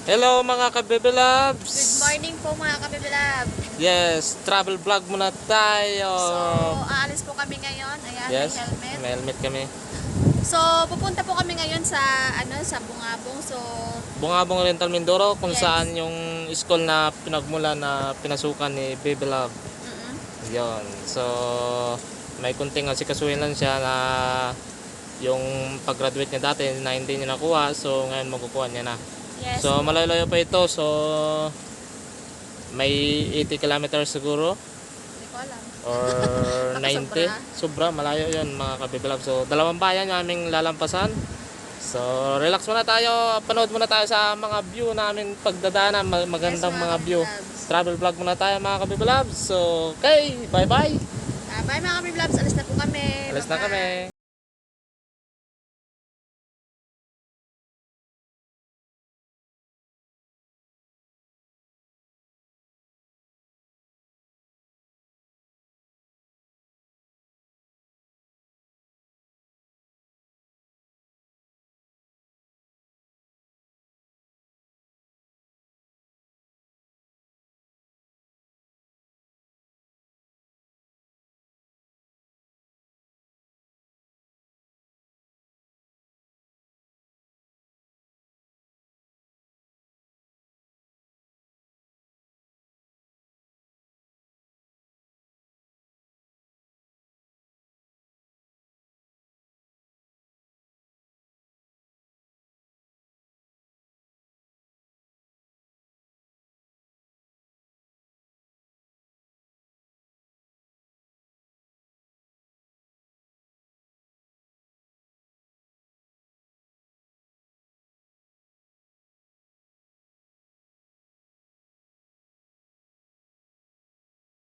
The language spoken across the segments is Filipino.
Hello mga kabebe Good loves. morning po mga kabibilab. Yes, travel vlog muna tayo. So, aalis po kami ngayon. Ayan, may Yes, helmet. may helmet kami. So, pupunta po kami ngayon sa sa Bungabong. So, Bungabong Rental Mindoro kung yes. saan yung school na pinagmula na pinasukan ni Baby Love. Mm-mm. Yon. So, may kunting asikasuhin lang siya na yung pag-graduate niya dati na hindi niya nakuha. So, ngayon makukuha niya na. Yes So, po. malayo pa ito. So, may 80 kilometers siguro. Hindi ko alam. Or Baka 90. sobra. Sobra malayo yun mga kabibilab. So dalawang bayan yung aming lalampasan. So relax muna tayo, panood muna tayo sa mga view namin pagdadaanan, magandang Yes, mga mga view. kabibilabs. Travel vlog muna tayo mga kabibilab. So okay, bye bye. Bye mga kabibilabs. Alis na po kami. Alis na kami. Bye-bye.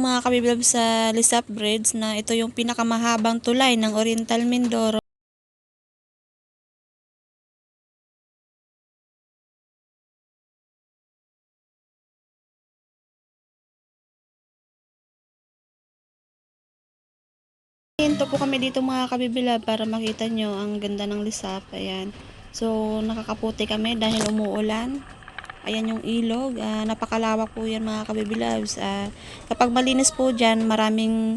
Mga kabiblab sa Lisap Bridge na ito yung pinakamahabang tulay ng Oriental Mindoro. Hinto po kami dito mga kabibilab para makita nyo ang ganda ng Lisap. Ayan. So nakakaputi kami dahil umuulan. Ayan yung ilog. Napakalawak po yan mga kabibilabs. Kapag malinis po dyan, maraming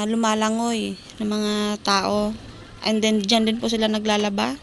lumalangoy ng mga tao. And then dyan din po sila naglalaba.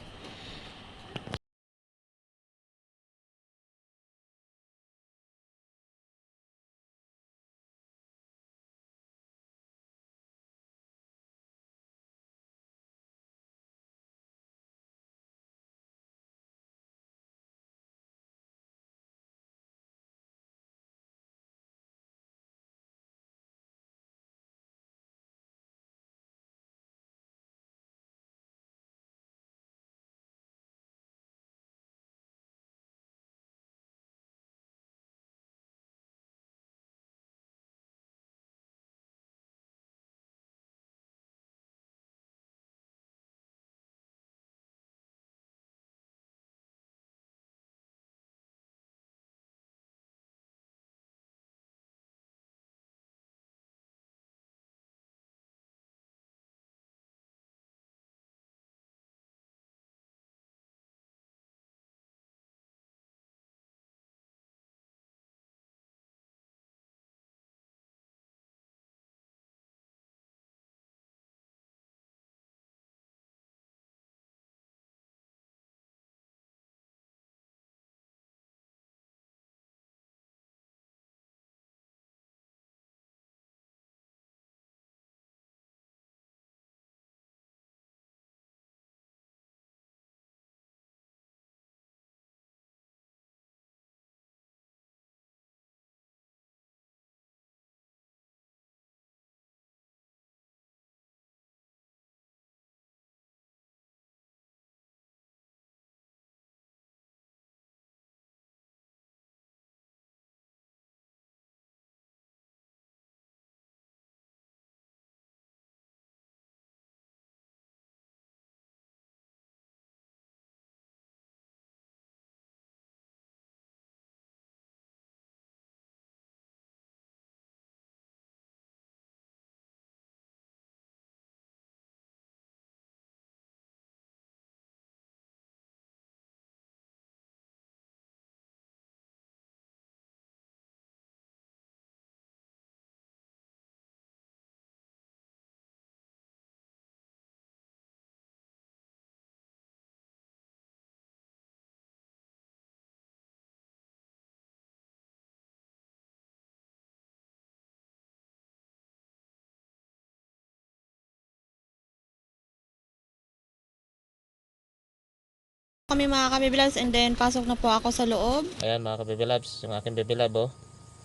Kami mga kabibilabs and then pasok na po ako sa loob. Ayan mga kabibilabs, yung aking bibilab oh.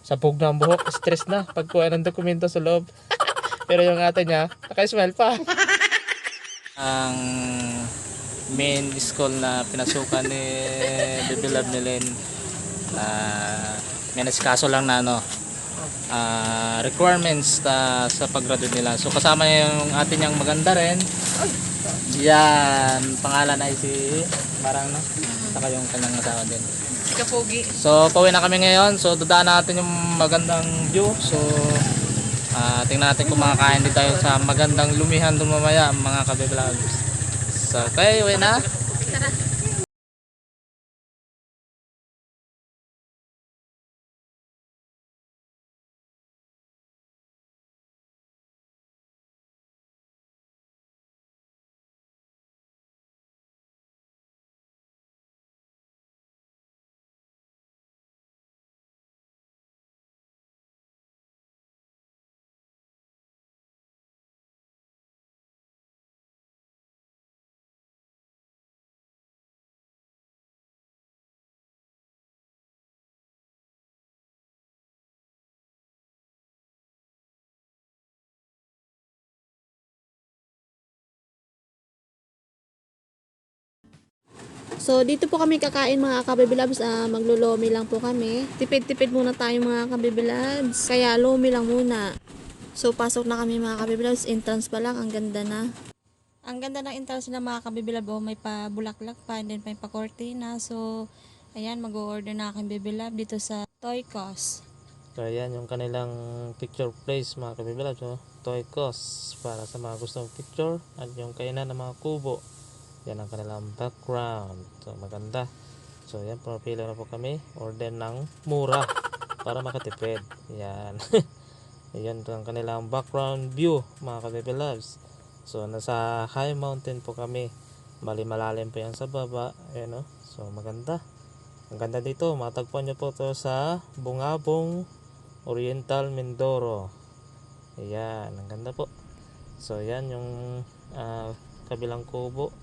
Sabog na ang buhok, stress na pagkuha ng dokumento sa loob. Pero yung ate niya, naka-smile pa. Ang main school na pinasukan ni bibilab ni Len, may nasikaso lang na requirements sa pag-graduate nila. So kasama niya yung ate niyang maganda rin. Yan, pangalan ay si Marang no? Saka yung kanyang asawa din. Si Kapogi. So pauwi na kami ngayon. So dadaan natin yung magandang view. So tingnan natin kung makakain din tayo sa magandang lumihan doon mamaya mga kabiblogers. So okay, uwi na. Tara. So, dito po kami kakain mga kabibilabs. Maglulomi lang po kami. Tipid-tipid muna tayo mga kabibilabs. Kaya lomi lang muna. So, pasok na kami mga kabibilabs. Entrance pa lang. Ang ganda na. Ang ganda ng entrance na mga kabibilab. Oh, may pa bulaklak pa. And then may pa cortina. So, ayan. Mag-order na aking bibilab dito sa Toy Cos. So ayan yung kanilang picture place mga kabibilabs. So, Toy Cos para sa mga gustong picture. At yung kainan ng mga kubo. Yan ang kanilang background. So maganda. So yan, pumapila na po kami. Order ng mura para makatipid. Yan. Yan ang kanilang background view mga kabibilabs. So nasa high mountain po kami. Bali malalim po yan sa baba. Ayan o. So maganda. Ang ganda dito. Matagpuan nyo po to sa Bungabong Oriental Mindoro. Ayan. Ang ganda po. So yan yung kabilang kubo.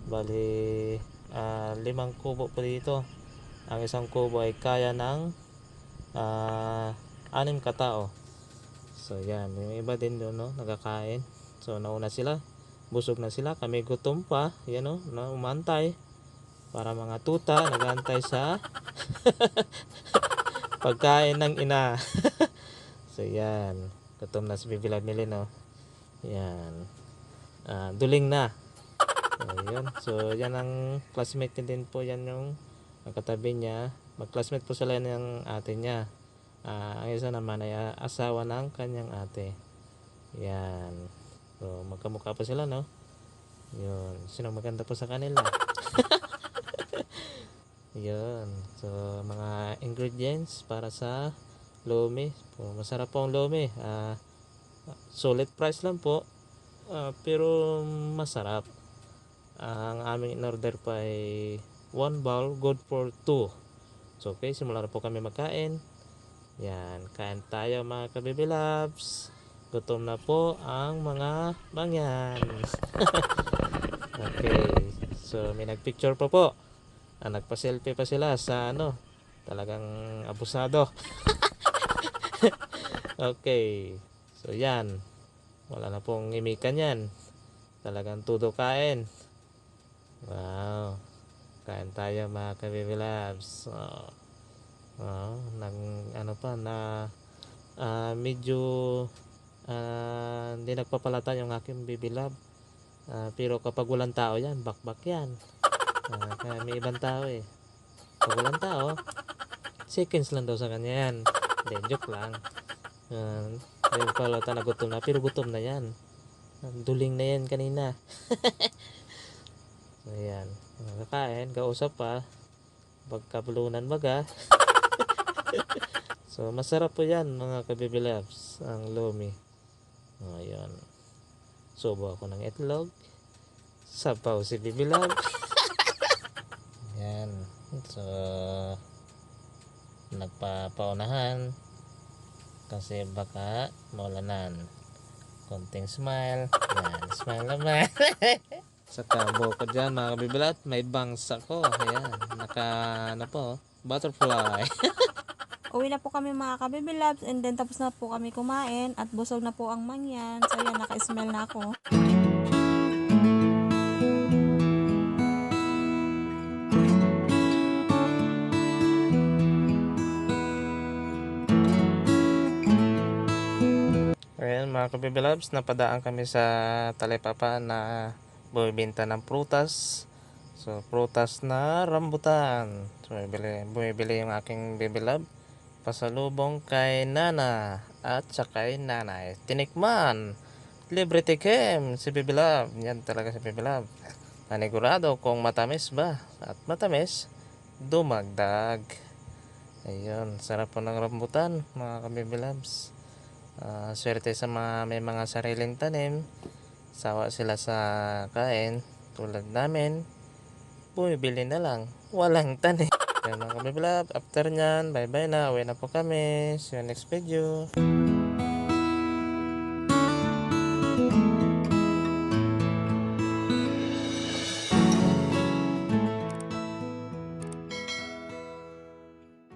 Bali 5 kubo po dito. Ang isang kubo ay kaya ng 6 katao. So yan, yung iba din doon no, nagkakain. So nauna sila, busog na sila, kami gutom pa, yan no, na umantay. Para mga tuta nagantay sa pagkain ng ina. So yan, gutom na si Bibilab nila no. Yan. Duling na. Ayun. So yan ang classmate niya din po, yan yung katabi niya. Mag-classmate po sila ng ate niya. Ang isa naman ay asawa ng kanyang ate. Yan. So magkamukha pa sila no. Yun. Sino maganda po sa kanila? Yun. So mga ingredients para sa lomi. Masarap po ang lomi. Solid price lang po. Pero masarap. Ang aming in-order pa ay 1 bowl, good for 2. So okay, simula na po kami magkain. Yan, kain tayo mga kabibilabs. Gutom na po ang mga mangyan. Okay, so may nagpicture pa po. Nagpa-selfie pa sila sa talagang abusado. Okay, so yan. Wala na pong imikan yan. Talagang tudo kain. Wow. Kain tayo mga kabibilabs. Medyo hindi nagpapalata yung aking bibilab. Pero kapag walang tao yan, bakbak yan. Kaya may ibang tao eh. Pag walang tao, seconds lang daw sa kanya yan. Hindi, joke lang. Hindi palata na gutom na, pero gutom na yan. Duling na yan kanina. So yan, nakakain, kausap pa, pagkabulunan baga. So masarap po yan mga kabibilabs, ang lomi. Ayan, subo ako ng itlog, sabaw si bibilab. Yan, so nagpapaunahan kasi baka maulanan. Konting smile. Yan, smile naman. Sa tabo ko dyan mga kabibilab, may bangs ako. Ayan, ano po, butterfly. Uwi na po kami mga kabibilabs and then tapos na po kami kumain at busog na po ang mangyan. So yan, naka-smell na ako. Ayan mga kabibilabs, napadaan kami sa Talipapa na bumibenta ng prutas. So prutas na rambutan. So bumibili yung aking bibilab. Pasalubong kay Nana at saka kay Nanay. Tinikman. Libre tikim si bibilab. Yan talaga si bibilab. Panigurado kung matamis ba. At matamis, dumagdag. Ayun, sarap po ng rambutan mga kabibilabs. Swerte sa mga may mga sariling tanim, sawa sila sa kain tulad namin, bumibili na lang, walang tanim. Kaya mga kabibilab, after nyan, bye bye na, uwi na po kami, see you next video.